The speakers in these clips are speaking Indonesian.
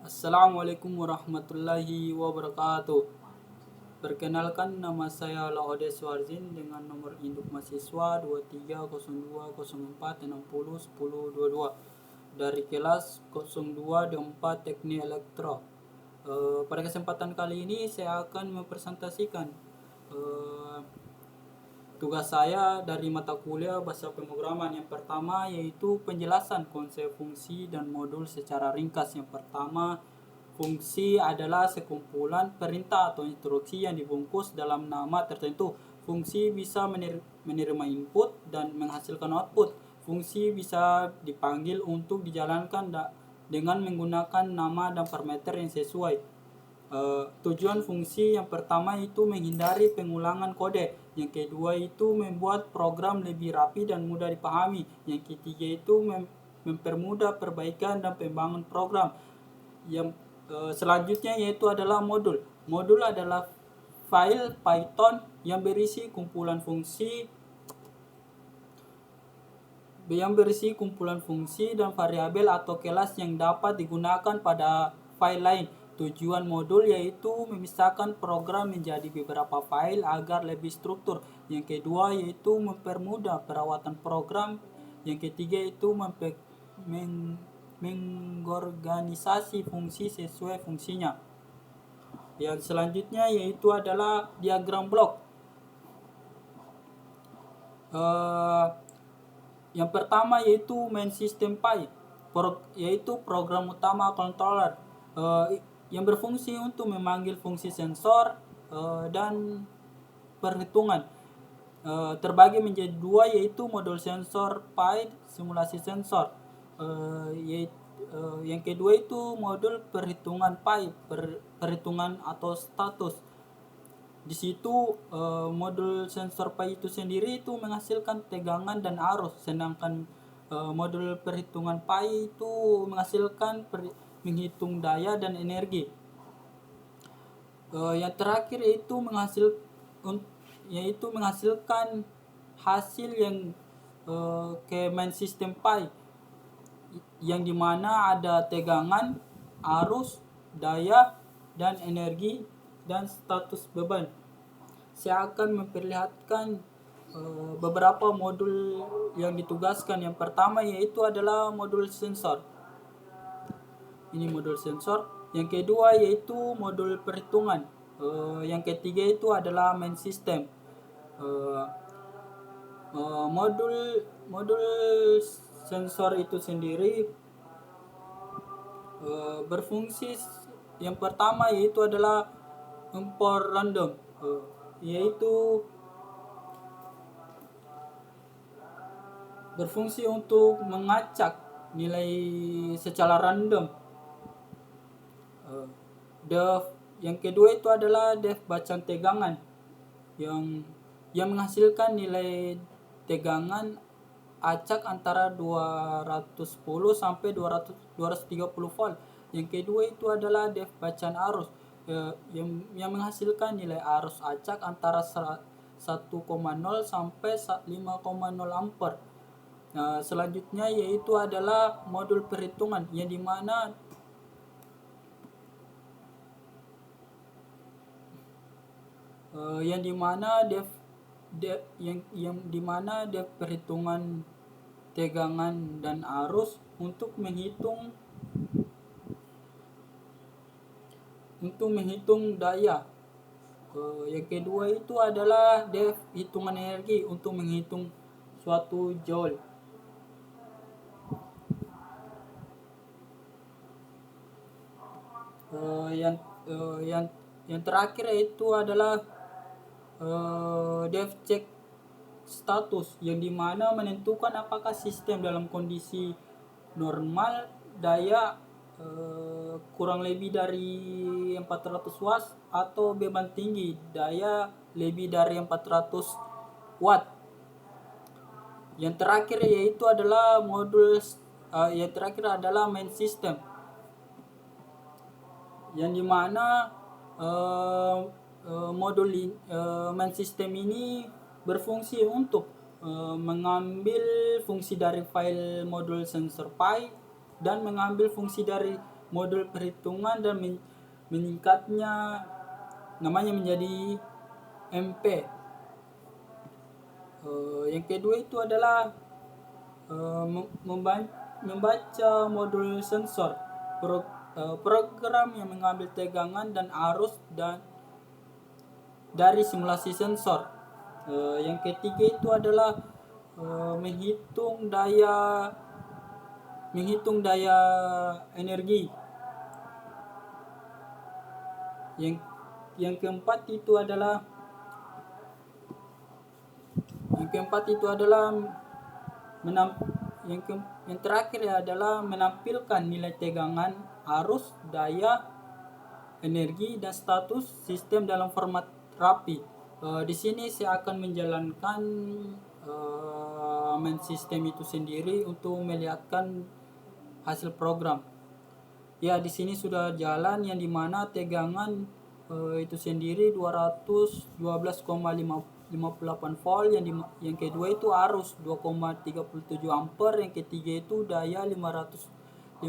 Assalamualaikum warahmatullahi wabarakatuh. Perkenalkan, nama saya Laodes Warzin dengan nomor induk mahasiswa 230204601022 dari kelas 0224 Teknik Elektro. Pada kesempatan kali ini saya akan mempresentasikan eh, tugas saya dari mata kuliah bahasa pemrograman. Yang pertama yaitu penjelasan konsep fungsi dan modul secara ringkas. Yang pertama, fungsi adalah sekumpulan perintah atau instruksi yang dibungkus dalam nama tertentu. Fungsi bisa menerima input dan menghasilkan output. Fungsi bisa dipanggil untuk dijalankan dengan menggunakan nama dan parameter yang sesuai. Tujuan fungsi yang pertama itu menghindari pengulangan kode, yang kedua itu membuat program lebih rapi dan mudah dipahami, yang ketiga itu mempermudah perbaikan dan pengembangan program. Yang selanjutnya yaitu adalah modul. Modul adalah file Python yang berisi kumpulan fungsi dan variabel atau kelas yang dapat digunakan pada file lain. Tujuan modul yaitu memisahkan program menjadi beberapa file agar lebih struktur. Yang kedua yaitu mempermudah perawatan program. Yang ketiga itu mengorganisasi fungsi sesuai fungsinya. Yang selanjutnya yaitu adalah diagram blok. Yang pertama yaitu main system Pi, yaitu program utama controller yang berfungsi untuk memanggil fungsi sensor dan perhitungan. Terbagi menjadi dua, yaitu modul sensor Pi, simulasi sensor. Yang kedua itu modul perhitungan Pi, perhitungan atau status. Di situ modul sensor Pi itu sendiri itu menghasilkan tegangan dan arus, sedangkan modul perhitungan Pi itu menghasilkan menghitung daya dan energi. Yang terakhir yaitu menghasilkan hasil yang ke main system Pi, yang dimana ada tegangan, arus, daya, dan energi, dan status beban. Saya akan memperlihatkan beberapa modul yang ditugaskan. Yang pertama yaitu adalah modul sensor. Ini modul sensor. Yang kedua yaitu modul perhitungan. Yang ketiga itu adalah main system. Modul sensor itu sendiri berfungsi. Yang pertama yaitu adalah import random, yaitu berfungsi untuk mengacak nilai secara random. Yang kedua itu adalah def bacaan tegangan, yang menghasilkan nilai tegangan acak antara 210 sampai 230 volt. Yang kedua itu adalah def bacaan arus, yang menghasilkan nilai arus acak antara 1,0 sampai 5,0 ampere. Selanjutnya yaitu adalah modul perhitungan, yang dimana def perhitungan tegangan dan arus untuk menghitung daya. Yang kedua itu adalah def hitungan energi untuk menghitung suatu joule. Yang terakhir itu adalah def check status, yang dimana menentukan apakah sistem dalam kondisi normal, daya kurang lebih dari 400 watt, atau beban tinggi, daya lebih dari 400 watt. Yang terakhir yaitu adalah main system, yang dimana modul main system ini berfungsi untuk mengambil fungsi dari file modul sensor Pi dan mengambil fungsi dari modul perhitungan dan meningkatnya namanya menjadi MP. Yang kedua itu adalah membaca modul sensor, program yang mengambil tegangan dan arus dan dari simulasi sensor. Yang ketiga itu adalah menghitung daya energi. Yang keempat itu adalah yang terakhir adalah menampilkan nilai tegangan, arus, daya, energi, dan status sistem dalam format rapi. Di sini saya akan menjalankan main sistem itu sendiri untuk melihatkan hasil program. Ya, di sini sudah jalan yang dimana tegangan itu sendiri 212,58 volt, yang kedua itu arus 2,37 ampere, yang ketiga itu daya 3,27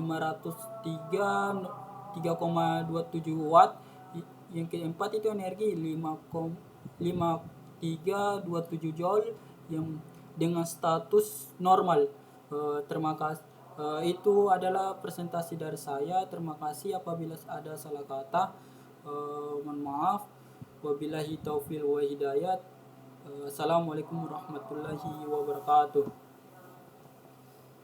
watt, yang keempat itu energi 5,327 joule yang dengan status normal. Terima kasih. Itu adalah presentasi dari saya. Terima kasih apabila ada salah kata. Mohon maaf. Wabillahi taufiq wa hidayat. Assalamualaikum warahmatullahi wabarakatuh.